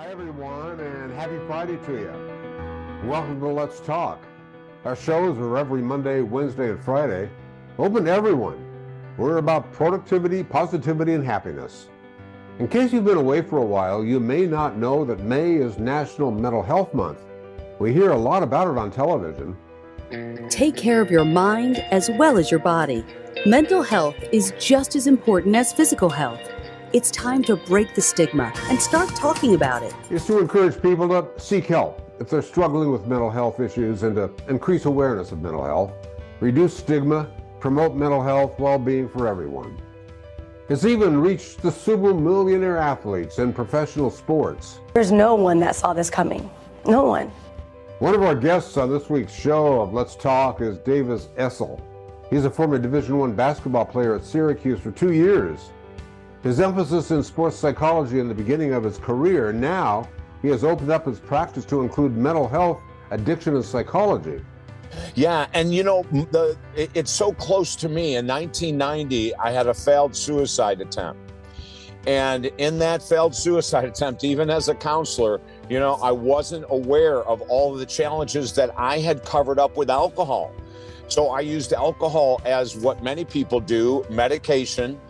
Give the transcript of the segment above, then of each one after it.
Hi, everyone, and happy Friday to you. Welcome to Let's Talk. Our shows are every Monday, Wednesday, and Friday, open to everyone. We're about productivity, positivity, and happiness. In case you've been away for a while, you may not know that May is National Mental Health Month. We hear a lot about it on television. Take care of your mind as well as your body. Mental health is just as important as physical health. It's time to break the stigma and start talking about it. It's to encourage people to seek help if they're struggling with mental health issues and to increase awareness of mental health, reduce stigma, promote mental health well-being for everyone. It's even reached the super millionaire athletes in professional sports. There's no one that saw this coming. No one. One of our guests on this week's show of Let's Talk is Davis Essel. He's a former Division I basketball player at Syracuse for 2 years. His emphasis in sports psychology in the beginning of his career, now he has opened up his practice to include mental health, addiction, and psychology. Yeah, and you know, it's so close to me. In 1990, I had a failed suicide attempt. And in that failed suicide attempt, even as a counselor, you know, I wasn't aware of all of the challenges that I had covered up with alcohol. So I used alcohol as what many people do, medication.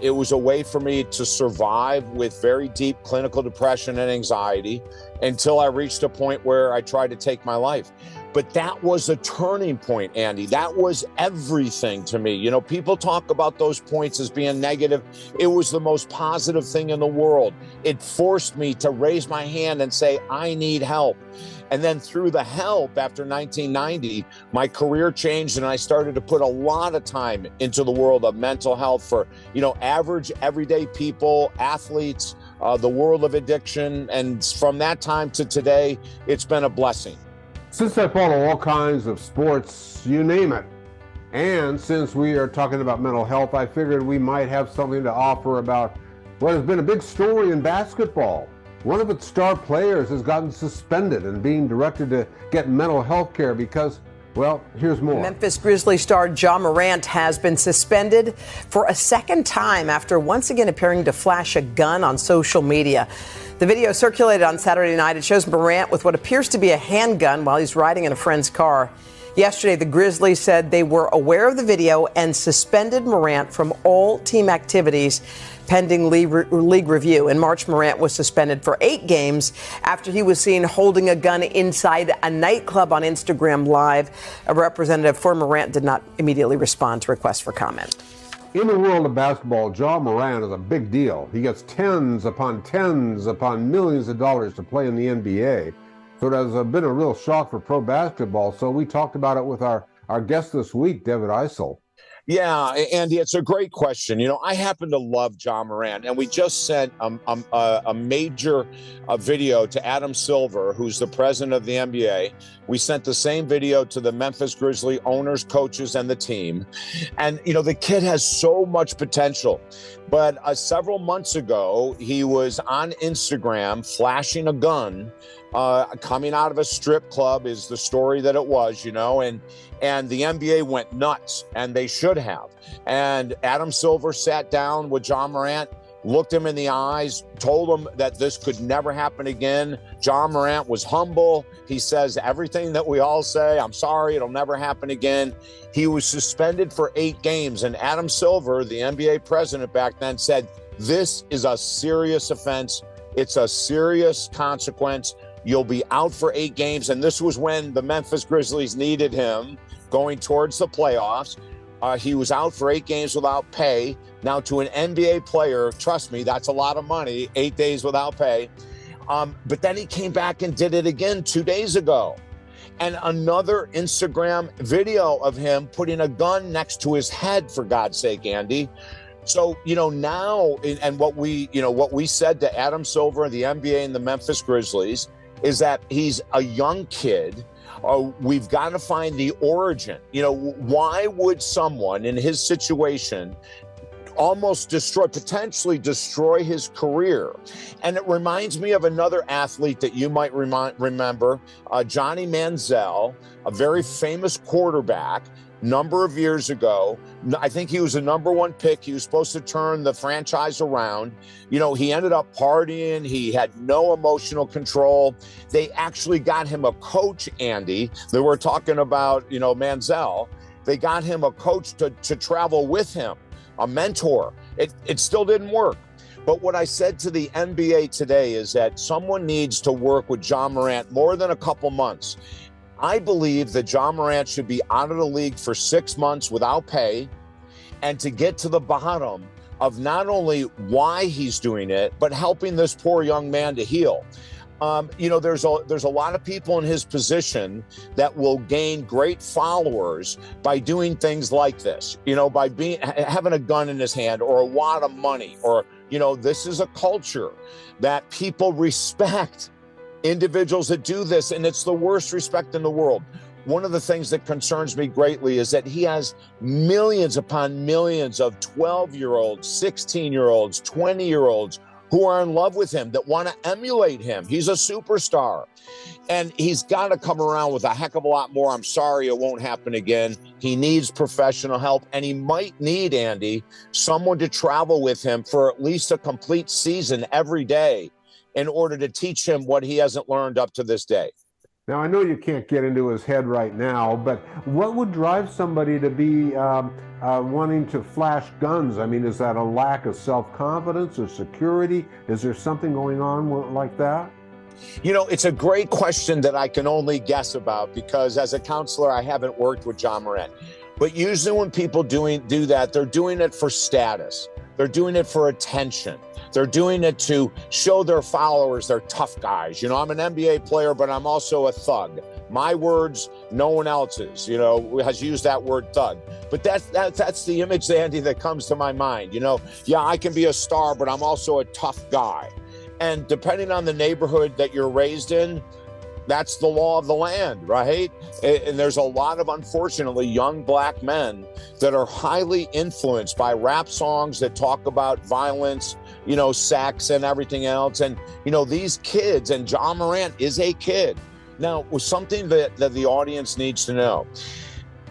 It was a way for me to survive with very deep clinical depression and anxiety until I reached a point where I tried to take my life. But that was a turning point, Andy. That was everything to me. You know, people talk about those points as being negative. It was the most positive thing in the world. It forced me to raise my hand and say, I need help. And then through the help after 1990, my career changed and I started to put a lot of time into the world of mental health for, you know, average, everyday people, athletes, the world of addiction. And from that time to today, it's been a blessing. Since I follow all kinds of sports, you name it, and since we are talking about mental health, I figured we might have something to offer about what has been a big story in basketball. One of its star players has gotten suspended and being directed to get mental health care because, well, here's more. Memphis Grizzlies star Ja Morant has been suspended for a second time after once again appearing to flash a gun on social media. The video circulated on Saturday night. It shows Morant with what appears to be a handgun while he's riding in a friend's car. Yesterday, the Grizzlies said they were aware of the video and suspended Morant from all team activities pending league review. In March, Morant was suspended for 8 games after he was seen holding a gun inside a nightclub on Instagram Live. A representative for Morant did not immediately respond to requests for comment. In the world of basketball, Ja Morant is a big deal. He gets tens upon millions of dollars to play in the NBA. So it has been a real shock for pro basketball. So we talked about it with our guest this week, David Essel. Yeah, Andy, it's a great question. You know, I happen to love Ja Morant, and we just sent a major video to Adam Silver, who's the president of the NBA. We sent the same video to the Memphis Grizzlies owners, coaches, and the team. And, you know, the kid has so much potential. But several months ago, he was on Instagram flashing a gun coming out of a strip club is the story that it was, you know, and the NBA went nuts, and they should have. And Adam Silver sat down with Ja Morant, looked him in the eyes, told him that this could never happen again. Ja Morant was humble. He says everything that we all say, I'm sorry, it'll never happen again. He was suspended for 8 games, and Adam Silver, the NBA president back then, said, this is a serious offense. It's a serious consequence. You'll be out for 8 games. And this was when the Memphis Grizzlies needed him going towards the playoffs. He was out for 8 games without pay. Now, to an NBA player, trust me, that's a lot of money, 8 days without pay. But then he came back and did it again 2 days ago. And another Instagram video of him putting a gun next to his head, for God's sake, Andy. So, you know, now, and what we said to Adam Silver, the NBA and the Memphis Grizzlies, is that he's a young kid. We've got to find the origin. You know, why would someone in his situation almost potentially destroy his career. And it reminds me of another athlete that you might remember, Johnny Manziel, a very famous quarterback, number of years ago. I think he was a #1 pick. He was supposed to turn the franchise around. He ended up partying. He had no emotional control. They actually got him a coach, Andy. They were talking about, Manziel. They got him a coach to travel with him, a mentor. It still didn't work. But what I said to the NBA today is that someone needs to work with John Morant more than a couple months. I believe that John Morant should be out of the league for 6 months without pay, and to get to the bottom of not only why he's doing it, but helping this poor young man to heal. There's a lot of people in his position that will gain great followers by doing things like this, by having a gun in his hand or a wad of money, or, this is a culture that people respect individuals that do this, and it's the worst respect in the world. One of the things that concerns me greatly is that he has millions upon millions of 12-year-olds, 16-year-olds, 20-year-olds who are in love with him, that want to emulate him. He's a superstar. And he's got to come around with a heck of a lot more. I'm sorry it won't happen again. He needs professional help, and he might need, Andy, someone to travel with him for at least a complete season every day in order to teach him what he hasn't learned up to this day. Now, I know you can't get into his head right now, but what would drive somebody to be wanting to flash guns? I mean, is that a lack of self-confidence or security? Is there something going on like that? It's a great question that I can only guess about, because as a counselor, I haven't worked with John Morant. But usually when people do that, they're doing it for status. They're doing it for attention. They're doing it to show their followers they're tough guys. I'm an NBA player, but I'm also a thug. My words, no one else's, has used that word thug. But that's the image, Andy, that comes to my mind. Yeah, I can be a star, but I'm also a tough guy. And depending on the neighborhood that you're raised in, that's the law of the land, right? And there's a lot of, unfortunately, young black men that are highly influenced by rap songs that talk about violence, sex and everything else. And, these kids, and John Morant is a kid. Now, with something that the audience needs to know,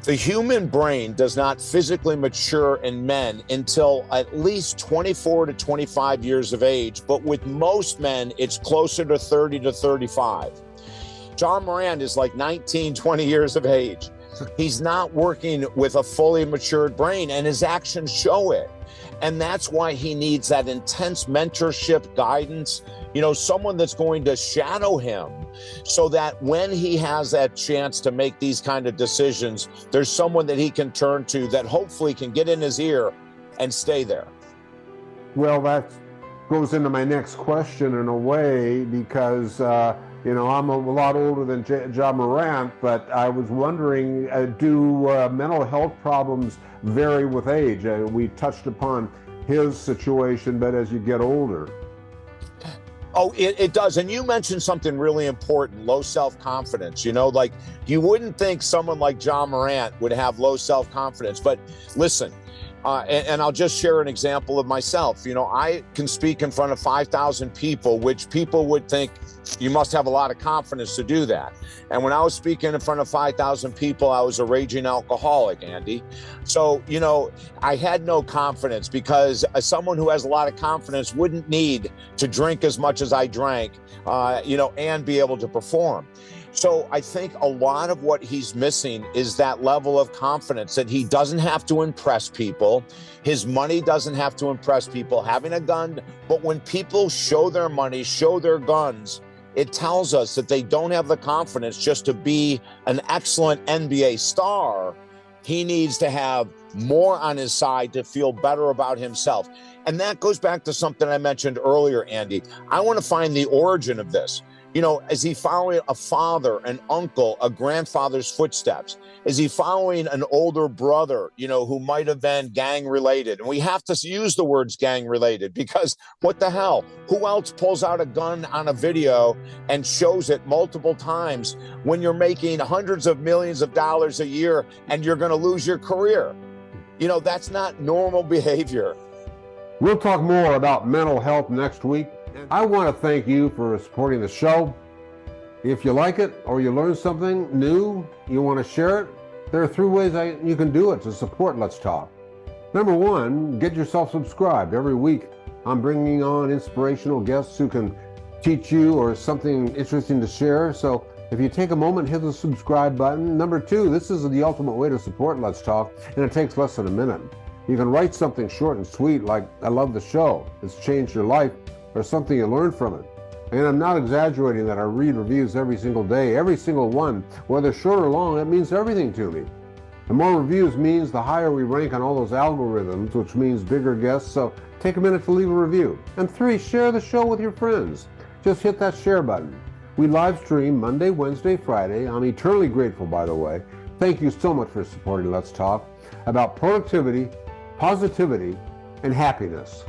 the human brain does not physically mature in men until at least 24 to 25 years of age. But with most men, it's closer to 30 to 35. John Morant is like 19, 20 years of age. He's not working with a fully matured brain, and his actions show it. And that's why he needs that intense mentorship, guidance, someone that's going to shadow him, so that when he has that chance to make these kind of decisions, there's someone that he can turn to that hopefully can get in his ear and stay there. Well, that goes into my next question in a way, because I'm a lot older than John Morant, but I was wondering, do mental health problems vary with age? We touched upon his situation, but as you get older. Oh, it does. And you mentioned something really important, low self-confidence. Like, you wouldn't think someone like John Morant would have low self-confidence, but listen, and I'll just share an example of myself. I can speak in front of 5,000 people, which people would think you must have a lot of confidence to do that. And when I was speaking in front of 5,000 people, I was a raging alcoholic, Andy. So, I had no confidence, because someone who has a lot of confidence wouldn't need to drink as much as I drank, and be able to perform. So I think a lot of what he's missing is that level of confidence, that he doesn't have to impress people. His money doesn't have to impress people, having a gun. But when people show their money, show their guns, it tells us that they don't have the confidence just to be an excellent NBA star. He needs to have more on his side to feel better about himself. And that goes back to something I mentioned earlier, Andy. I want to find the origin of this. Is he following a father, an uncle, a grandfather's footsteps? Is he following an older brother, who might have been gang related? And we have to use the words gang related, because what the hell? Who else pulls out a gun on a video and shows it multiple times when you're making hundreds of millions of dollars a year and you're going to lose your career? That's not normal behavior. We'll talk more about mental health next week. I want to thank you for supporting the show. If you like it or you learn something new, you want to share it, there are 3 ways you can do it to support Let's Talk. Number 1, get yourself subscribed. Every week I'm bringing on inspirational guests who can teach you or something interesting to share. So if you take a moment, hit the subscribe button. Number 2, this is the ultimate way to support Let's Talk, and it takes less than a minute. You can write something short and sweet like, "I love the show, it's changed your life," or something you learned from it. And I'm not exaggerating that I read reviews every single day, every single one, whether short or long. It means everything to me. The more reviews means the higher we rank on all those algorithms, which means bigger guests. So take a minute to leave a review. And 3, share the show with your friends. Just hit that share button. We live stream Monday, Wednesday, Friday. I'm eternally grateful, by the way. Thank you so much for supporting Let's Talk about productivity, positivity, and happiness.